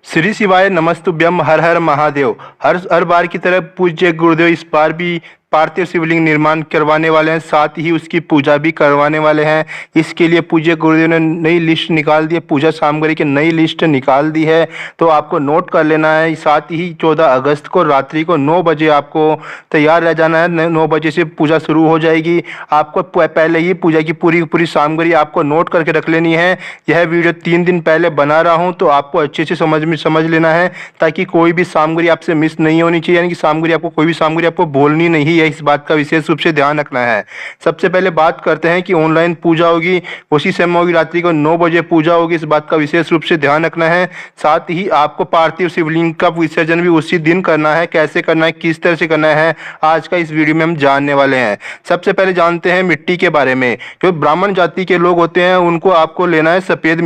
श्री शिवाय नमस्तुभ्यम हर हर महादेव। हर बार की तरह पूज्य गुरुदेव इस बार भी पार्थिव शिवलिंग निर्माण करवाने वाले हैं, साथ ही उसकी पूजा भी करवाने वाले हैं। इसके लिए पूज्य गुरुदेव ने नई लिस्ट निकाल दी है, पूजा सामग्री की नई लिस्ट निकाल दी है, तो आपको नोट कर लेना है। साथ ही 14 अगस्त को रात्रि को 9 बजे आपको तैयार रह जाना है। 9 बजे से पूजा शुरू हो जाएगी। आपको पहले ही पूजा की पूरी सामग्री आपको नोट करके रख लेनी है। यह वीडियो 3 दिन पहले बना रहा हूँ, तो आपको अच्छे से समझ लेना है, ताकि कोई भी सामग्री आपसे मिस नहीं होनी चाहिए। यानी कि सामग्री आपको कोई भी सामग्री आपको बोलनी नहीं है, इस बात का विशेष रूप से ध्यान रखना है। सबसे पहले बात करते हैं कि ऑनलाइन पूजा होगी, उसी समय होगी, रात्रि को 9 बजे पूजा होगी, इस बात का विशेष रूप से ध्यान रखना है। साथ ही आपको पार्थिव शिवलिंग का विसर्जन भी उसी दिन करना है। कैसे करना है, किस तरह से करना है, आज का इस वीडियो में हम जानने वाले हैं। सबसे पहले जानते हैं मिट्टी के बारे में। जो ब्राह्मण जाति के लोग होते हैं उनको आपको लेना है सफेद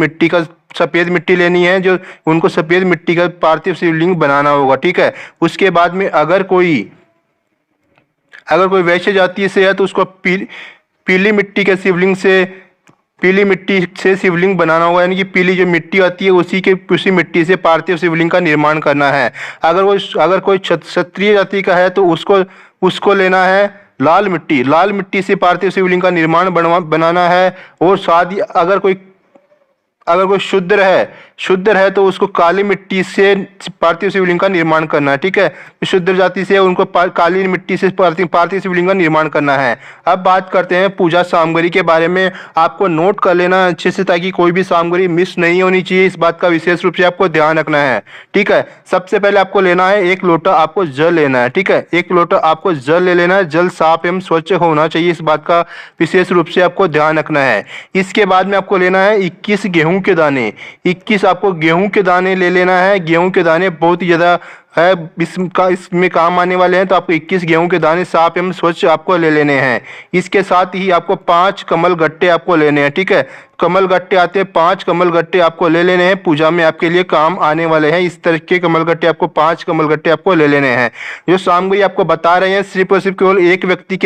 मिट्टी लेनी है, जो उनको सफेद मिट्टी का पार्थिव शिवलिंग बनाना होगा। ठीक है। उसके बाद में अगर कोई वैश्य जाति से है तो उसको पीली मिट्टी से शिवलिंग बनाना होगा। यानी कि पीली जो मिट्टी आती है उसी मिट्टी से पार्थिव शिवलिंग का निर्माण करना है। अगर कोई क्षत्रिय जाति का है तो उसको लेना है लाल मिट्टी से पार्थिव शिवलिंग का निर्माण बनाना है। और साथ ही अगर कोई शुद्ध है तो उसको काली मिट्टी से पार्थिव शिवलिंग का निर्माण करना है। ठीक है। शुद्ध जाति से उनको काली मिट्टी से पार्थिव शिवलिंग का निर्माण करना है। अब बात करते हैं पूजा सामग्री के बारे में। आपको नोट कर लेना अच्छे से, ताकि कोई भी सामग्री मिस नहीं होनी चाहिए, इस बात का विशेष रूप से आपको ध्यान रखना है। ठीक है। सबसे पहले आपको लेना है 1 लोटा आपको जल लेना है। ठीक है। 1 लोटा आपको जल ले लेना है। जल साफ एवं स्वच्छ होना चाहिए, इस बात का विशेष रूप से आपको ध्यान रखना है। इसके बाद में आपको लेना है 21 गेहूं के दाने। 21 आपको गेहूं के दाने ले लेना है। गेहूं के दाने बहुत ही ज्यादा है इसमें काम आने वाले हैं, तो आपको 21 गेहूं के दाने साफ एवं स्वच्छ आपको ले लेने हैं। इसके साथ ही आपको 5 कमल गट्टे आपको लेने हैं। ठीक है। कमल गट्टे आते हैं, 5 कमल गट्टे आपको ले लेने हैं, पूजा में आपके लिए काम आने वाले हैं। इस तरह के कमल गट्टे आपको 5 कमल गट्टे आपको ले लेने हैं। जो सामग्री आपको बता रहे हैं सिर्फ और सिर्फ केवल एक व्यक्ति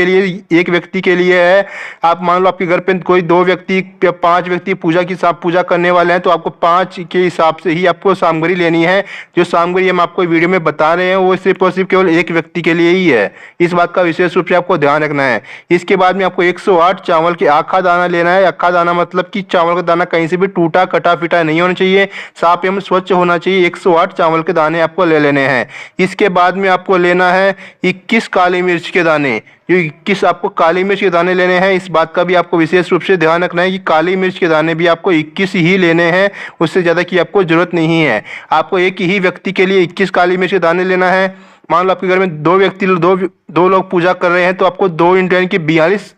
के लिए है। आप मान लो आपके घर पे कोई 2 व्यक्ति या 5 व्यक्ति पूजा करने वाले हैं, तो आपको 5 के हिसाब से ही आपको सामग्री लेनी है। जो सामग्री हम आपको वीडियो में बता रहे हैं वो सिर्फ और सिर्फ केवल एक व्यक्ति के लिए ही है, इस बात का विशेष रूप से आपको ध्यान रखना है। इसके बाद में आपको 108 चावल के आखा दाना लेना है। आखा दाना मतलब कि चावल का दाना कहीं से भी टूटा कटा फिटा नहीं होना चाहिए, साफ एवं स्वच्छ होना चाहिए। 108 चावल के दाने आपको ले लेने हैं। इसके बाद में आपको लेना है 21 काली मिर्च के दाने। जो 21 आपको काली मिर्च के दाने लेने हैं, इस बात का भी आपको विशेष रूप से ध्यान रखना है कि काली मिर्च के दाने भी आपको 21 ही लेने हैं, उससे ज़्यादा की आपको जरूरत नहीं है। आपको एक ही व्यक्ति के लिए 21 काली मिर्च के दाने लेना है। मान लो आपके घर में 2 लोग पूजा कर रहे हैं, तो आपको 2 इंटू यानी कि 42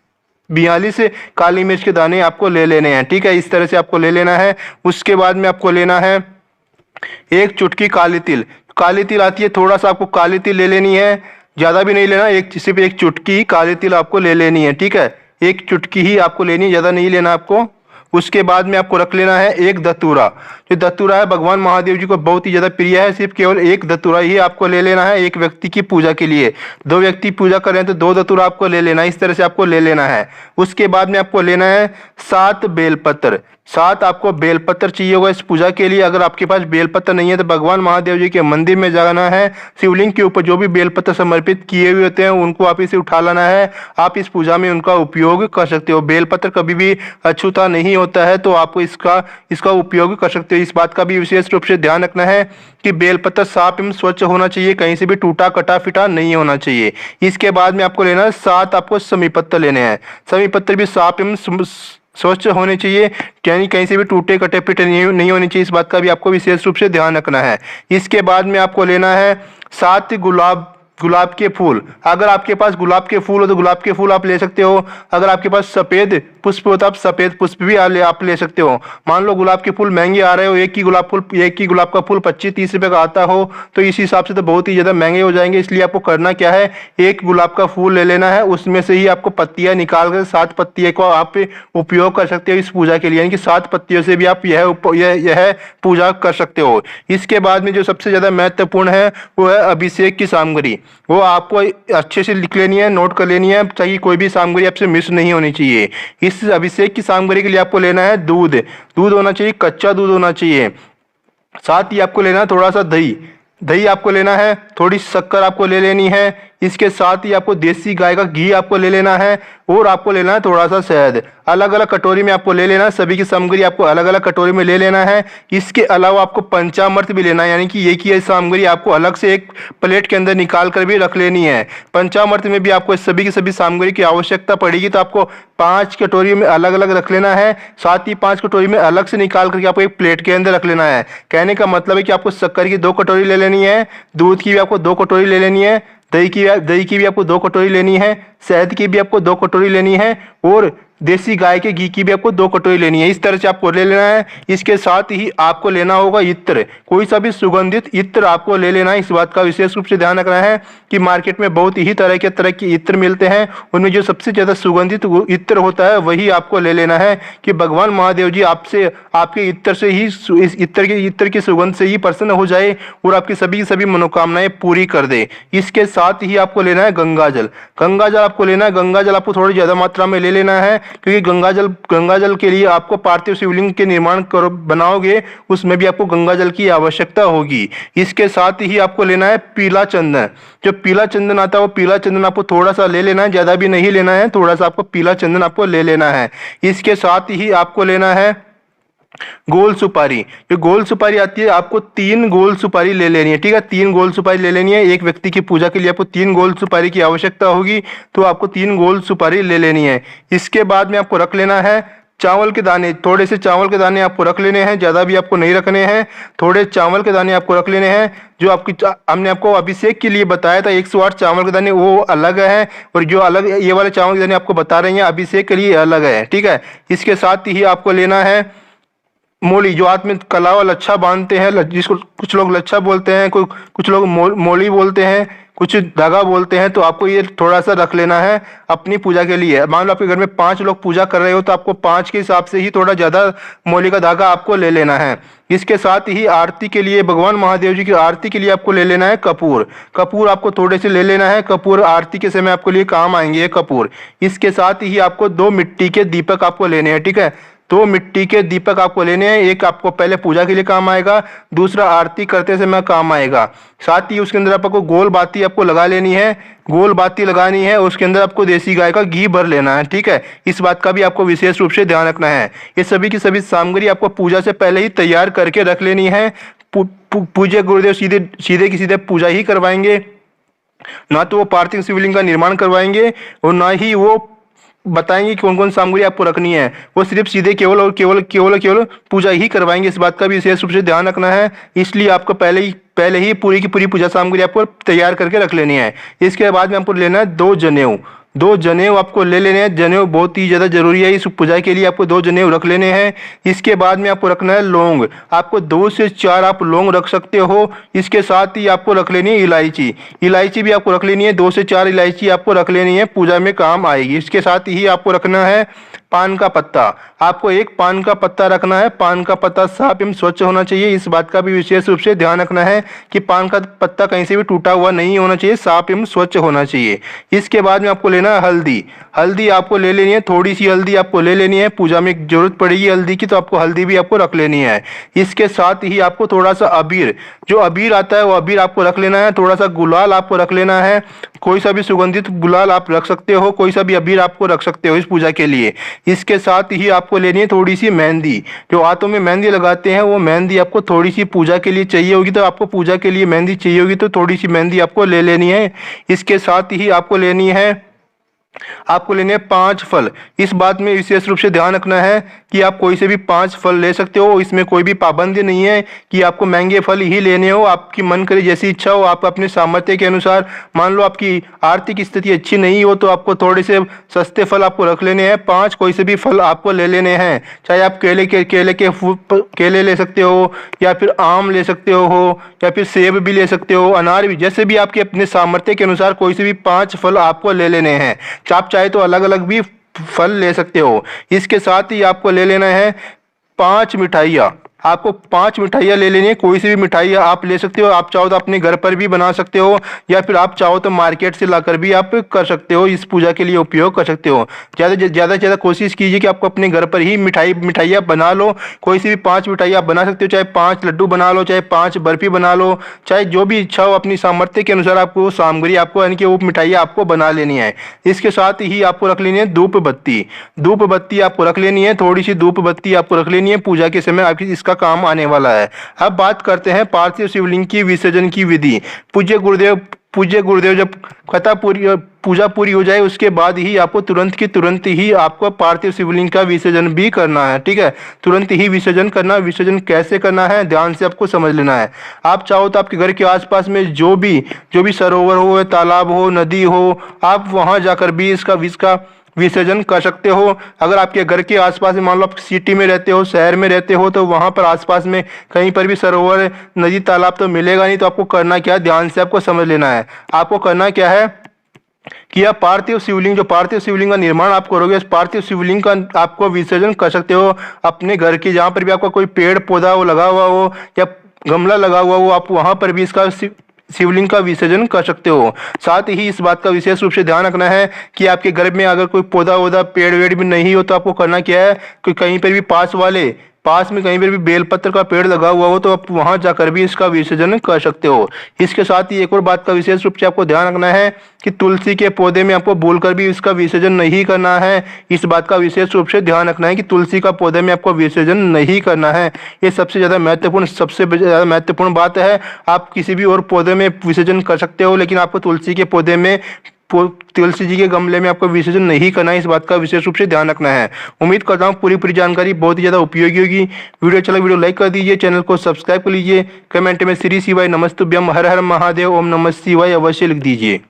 काली मिर्च के दाने आपको ले लेने हैं। ठीक है। इस तरह से आपको ले लेना है। उसके बाद में आपको लेना है 1 चुटकी काली तिल आती है, थोड़ा सा आपको काली तिल ले लेनी है, ज़्यादा भी नहीं लेना, सिर्फ 1 चुटकी काली तिल आपको ले लेनी है। ठीक है। 1 चुटकी ही आपको लेनी है, ज़्यादा नहीं लेना आपको। उसके बाद में आपको रख लेना है 1 धतूरा। जो धतूरा है भगवान महादेव जी को बहुत ही ज़्यादा प्रिय है, सिर्फ केवल 1 धतूरा ही आपको ले लेना है एक व्यक्ति की पूजा के लिए। 2 व्यक्ति पूजा कर रहे हैं तो 2 धतूरा आपको ले लेना है, इस तरह से आपको ले लेना है। उसके बाद में आपको लेना है 7 बेलपत्र। 7 आपको बेलपत्र चाहिए होगा इस पूजा के लिए। अगर आपके पास बेलपत्र नहीं है तो भगवान महादेव जी के मंदिर में जाना है, शिवलिंग के ऊपर जो भी बेलपत्र समर्पित किए हुए होते हैं उनको आप इसे उठा लाना है। आप इस पूजा में उनका उपयोग कर सकते हो। बेलपत्र कभी भी अछूता नहीं होता है, तो आपको इसका उपयोग कर सकते हो। इस बात का भी विशेष रूप से ध्यान रखना है कि बेलपत्र साफ एवं स्वच्छ होना चाहिए, कहीं से भी टूटा कटा फिटा नहीं होना चाहिए। इसके बाद में आपको लेना है 7 आपको समी पत्तर लेने हैं। समी पत्तर भी साफ एवं स्वच्छ होने चाहिए, यानी कहीं से भी टूटे कटे पिटे नहीं होनी चाहिए, इस बात का भी आपको विशेष रूप से ध्यान रखना है। इसके बाद में आपको लेना है 7 गुलाब के फूल। अगर आपके पास गुलाब के फूल हो तो गुलाब के फूल आप ले सकते हो। अगर आपके पास सफ़ेद पुष्प हो तो आप सफ़ेद पुष्प भी आप ले सकते हो। मान लो गुलाब के फूल महंगे आ रहे हो, एक ही गुलाब का फूल 25-30 रुपये का आता हो, तो इस हिसाब से तो बहुत ही ज़्यादा महंगे हो जाएंगे। इसलिए आपको करना क्या है, 1 गुलाब का फूल ले लेना है, उसमें से ही आपको पत्तियाँ निकाल कर 7 पत्तियों को आप उपयोग कर सकते हो इस पूजा के लिए। यानी कि 7 पत्तियों से भी आप यह पूजा कर सकते हो। इसके बाद में जो सबसे ज़्यादा महत्वपूर्ण है वो है अभिषेक की सामग्री। वो आपको अच्छे से लिख लेनी है, नोट कर लेनी है, ताकि कोई भी सामग्री आपसे मिस नहीं होनी चाहिए। इस अभिषेक की सामग्री के लिए आपको लेना है दूध होना चाहिए, कच्चा दूध होना चाहिए। साथ ही आपको लेना है थोड़ा सा दही, दही आपको लेना है, थोड़ी शक्कर आपको ले लेनी है। इसके साथ ही आपको देसी गाय का घी आपको ले लेना है और आपको लेना है थोड़ा सा शहद। अलग अलग कटोरी में आपको ले लेना है, सभी की सामग्री आपको अलग अलग कटोरी में ले लेना है। इसके अलावा आपको पंचामृत भी लेना है, यानी कि ये सामग्री आपको अलग से एक प्लेट के अंदर निकाल कर भी रख लेनी है। पंचामृत में भी आपको सभी की सभी सामग्री की आवश्यकता पड़ेगी, तो आपको 5 कटोरी में अलग अलग रख लेना है। साथ ही 5 कटोरी में अलग से निकाल करके आपको एक प्लेट के अंदर रख लेना है। कहने का मतलब है कि आपको शक्कर की 2 कटोरी ले लेनी है, दूध की भी आपको 2 कटोरी ले लेनी है, दही की भी आपको 2 कटोरी लेनी है, शहद की भी आपको 2 कटोरी लेनी है और देसी गाय के घी की भी आपको 2 कटोरी लेनी है। इस तरह से आपको ले लेना है। इसके साथ ही आपको लेना होगा इत्र, कोई सा भी सुगंधित इत्र आपको ले लेना है। इस बात का विशेष रूप से ध्यान रखना है कि मार्केट में बहुत ही तरह के इत्र मिलते हैं, उनमें जो सबसे ज़्यादा सुगंधित इत्र होता है वही आपको ले लेना है, कि भगवान महादेव जी आपसे आपके इत्र से ही इस इत्र की सुगंध से ही प्रसन्न हो जाए और आपकी सभी मनोकामनाएं पूरी कर दे। इसके साथ ही आपको लेना है गंगा जल। गंगा जल आपको लेना है, गंगा जल आपको थोड़ी ज़्यादा मात्रा में ले लेना है, क्योंकि गंगा जल के लिए आपको पार्थिव शिवलिंग के निर्माण बनाओगे, उसमें भी आपको गंगा जल की आवश्यकता होगी। इसके साथ ही आपको लेना है पीला चंदन। जो पीला चंदन आता है वो पीला चंदन आपको थोड़ा सा ले लेना है, ज़्यादा भी नहीं लेना है, थोड़ा सा आपको पीला चंदन आपको ले लेना है। इसके साथ ही आपको लेना है गोल सुपारी। जो गोल सुपारी आती है आपको 3 गोल सुपारी ले लेनी है, ठीक है, 3 गोल सुपारी ले लेनी है। एक व्यक्ति की पूजा के लिए आपको 3 गोल सुपारी की आवश्यकता होगी, तो आपको 3 गोल सुपारी ले लेनी है। इसके बाद में आपको रख लेना है चावल के दाने, थोड़े से चावल के दाने आपको रख लेने हैं, ज़्यादा भी आपको नहीं रखने हैं, थोड़े चावल के दाने आपको रख लेने हैं। जो हमने आपको अभिषेक के लिए बताया था 108 चावल के दाने, वो अलग है, और जो अलग ये वाले चावल के दाने आपको बता रहे हैं अभिषेक के लिए अलग है, ठीक है। इसके साथ ही आपको लेना है मोली, जो हाथ में कला व लच्छा बांधते हैं, जिसको कुछ लोग लच्छा बोलते हैं, कुछ लोग मोली बोलते हैं, कुछ धागा बोलते हैं, तो आपको ये थोड़ा सा रख लेना है अपनी पूजा के लिए। मान लो आपके घर में 5 लोग पूजा कर रहे हो, तो आपको 5 के हिसाब से ही थोड़ा ज़्यादा मोली का धागा आपको ले लेना है। इसके साथ ही आरती के लिए, भगवान महादेव जी की आरती के लिए आपको ले लेना है कपूर। कपूर आपको थोड़े से ले लेना है, कपूर आरती के समय आपको लिए काम आएंगे ये कपूर। इसके साथ ही आपको 2 मिट्टी के दीपक आपको लेने हैं, ठीक है, 2 मिट्टी के दीपक आपको लेने हैं। एक आपको पहले पूजा के लिए काम आएगा, दूसरा आरती करते समय काम आएगा। साथ ही उसके अंदर आपको गोल बाती आपको लगा लेनी है, गोल बाती लगानी है, उसके अंदर आपको देसी गाय का घी भर लेना है, ठीक है। इस बात का भी आपको विशेष रूप से ध्यान रखना है। ये सभी की सभी सामग्री आपको पूजा से पहले ही तैयार करके रख लेनी है। पूज्य गुरुदेव सीधे की सीधे पूजा ही करवाएंगे, ना तो वो पार्थिव शिवलिंग का निर्माण करवाएंगे और ना ही वो बताएंगे कौन कौन सामग्री आपको रखनी है। वो सिर्फ सीधे केवल पूजा ही करवाएंगे। इस बात का भी विशेष रूप से ध्यान रखना है। इसलिए आपको पहले ही पूरी की पूरी पूजा सामग्री आपको तैयार करके रख लेनी है। इसके बाद में आपको लेना है 2 जनेऊ। 2 जनेऊ आपको ले लेने हैं। जनेऊ बहुत ही ज़्यादा जरूरी है, इस पूजा के लिए आपको 2 जनेऊ रख लेने हैं। इसके बाद में आपको रखना है लौंग। आपको 2 से 4 आप लौंग रख सकते हो। इसके साथ ही आपको रख लेनी है इलायची। इलायची भी आपको रख लेनी है, 2 से 4 इलायची आपको रख लेनी है, पूजा में काम आएगी। इसके साथ ही आपको रखना है पान का पत्ता। आपको एक पान का पत्ता रखना है। पान का पत्ता साफ एवं स्वच्छ होना चाहिए। इस बात का भी विशेष रूप से ध्यान रखना है कि पान का पत्ता कहीं से भी टूटा हुआ नहीं होना चाहिए, साफ एवं स्वच्छ होना चाहिए। इसके बाद में आपको लेना है हल्दी। हल्दी आपको ले लेनी है, थोड़ी सी हल्दी आपको ले लेनी है, पूजा में जरूरत पड़ेगी हल्दी की, तो आपको हल्दी भी आपको रख लेनी है। इसके साथ ही आपको थोड़ा सा अबीर, जो अबीर आता है वो अबीर आपको रख लेना है। थोड़ा सा गुलाल आपको रख लेना है, कोई सा भी सुगंधित गुलाल आप रख सकते हो, कोई सा भी अबीर आपको रख सकते हो इस पूजा के लिए। इसके साथ ही आपको लेनी है थोड़ी सी मेहंदी। जो हाथों में मेहंदी लगाते हैं वो मेहंदी आपको थोड़ी सी पूजा के लिए चाहिए होगी, तो आपको पूजा के लिए मेहंदी चाहिए होगी, तो थोड़ी सी मेहंदी आपको ले लेनी है। इसके साथ ही आपको लेनी है 5 फल। इस बात में विशेष रूप से ध्यान रखना है कि आप कोई से भी 5 फल ले सकते हो, इसमें कोई भी पाबंदी नहीं है कि आपको महंगे फल ही लेने हो। आपकी मन करे जैसी इच्छा हो, आप अपने सामर्थ्य के अनुसार। मान लो आपकी आर्थिक स्थिति अच्छी नहीं हो तो आपको थोड़े से सस्ते फल आपको रख लेने हैं। 5 कोई से भी फल आपको ले लेने हैं, चाहे आप केले ले सकते हो, या फिर आम ले सकते हो, या फिर सेब भी ले सकते हो, अनार भी, जैसे भी आपके अपने सामर्थ्य के अनुसार कोई से भी 5 फल आपको ले लेने हैं। आप चाहे तो अलग अलग भी फल ले सकते हो। इसके साथ ही आपको ले लेना है 5 मिठाइयाँ। आपको 5 मिठाइयाँ ले लेनी है। कोई सी भी मिठाई आप ले सकते हो। आप चाहो तो अपने घर पर भी बना सकते हो, या फिर आप चाहो तो मार्केट से लाकर भी आप कर सकते हो, इस पूजा के लिए उपयोग कर सकते हो। ज़्यादा से ज़्यादा कोशिश कीजिए कि आपको अपने घर पर ही मिठाइयाँ बना लो। कोई सी भी 5 मिठाइयाँ आप बना सकते हो, चाहे 5 लड्डू बना लो, चाहे 5 बर्फी बना लो, चाहे जो भी इच्छा हो, अपनी सामर्थ्य के अनुसार आपको सामग्री आपको यानी कि वो मिठाइयाँ आपको बना लेनी है। इसके साथ ही आपको रख लेनी है धूप बत्ती। धूप बत्ती आपको रख लेनी है, थोड़ी सी धूप बत्ती आपको रख लेनी है, पूजा के समय आपकी इसका काम आने वाला है। अब बात करते हैं पार्थिव शिवलिंग की विसर्जन की विधि। पूज्य गुरुदेव जब पूजा पूरी हो जाए उसके बाद ही आपको तुरंत ही आपको पार्थिव शिवलिंग का विसर्जन भी करना है। ठीक है, तुरंत ही विसर्जन करना। विसर्जन कैसे करना है ध्यान से आपको समझ लेना है। आप चाहो तो आपके घर के आसपास में जो भी सरोवर हो, तालाब हो, नदी हो, आप वहां जाकर भी इसका विसर्जन कर सकते हो। अगर आपके घर के आसपास में मान लो आप सिटी में रहते हो, शहर में रहते हो, तो वहां पर आसपास में कहीं पर भी सरोवर, नदी, तालाब तो मिलेगा नहीं। तो आपको करना क्या है, ध्यान से आपको समझ लेना है। आपको करना क्या है कि आप पार्थिव शिवलिंग का निर्माण आप करोगे, उस पार्थिव शिवलिंग का आपको विसर्जन कर सकते हो अपने घर के, जहाँ पर भी आपका कोई पेड़ पौधा हो लगा हुआ हो या गमला लगा हुआ हो, आप वहां पर भी इसका शिवलिंग का विसर्जन कर सकते हो। साथ ही इस बात का विशेष रूप से ध्यान रखना है कि आपके घर में अगर कोई पौधा वौधा पेड़ वेड़ भी नहीं हो, तो आपको करना क्या है कि कहीं पर भी पास में कहीं पर भी बेलपत्र का पेड़ लगा हुआ हो, तो आप वहां जाकर भी इसका विसर्जन कर सकते हो। इसके साथ ही एक और बात का विशेष रूप से आपको ध्यान रखना है कि तुलसी के पौधे में आपको भूलकर भी इसका विसर्जन नहीं करना है। इस बात का विशेष रूप से ध्यान रखना है कि तुलसी का पौधे में आपको विसर्जन नहीं करना है। ये सबसे ज़्यादा महत्वपूर्ण बात है। आप किसी भी और पौधे में विसर्जन कर सकते हो, लेकिन आपको तुलसी के पौधे में, तुलसी जी के गमले में आपको विसर्जन नहीं करना है। इस बात का विशेष रूप से ध्यान रखना है। उम्मीद करता हूँ पूरी जानकारी बहुत ही ज़्यादा उपयोगी होगी। वीडियो चला वीडियो लाइक कर दीजिए, चैनल को सब्सक्राइब कर लीजिए, कमेंट में श्री शिवाय नमस्तुभ्यम हर हर महादेव ओम नमः शिवाय अवश्य लिख दीजिए।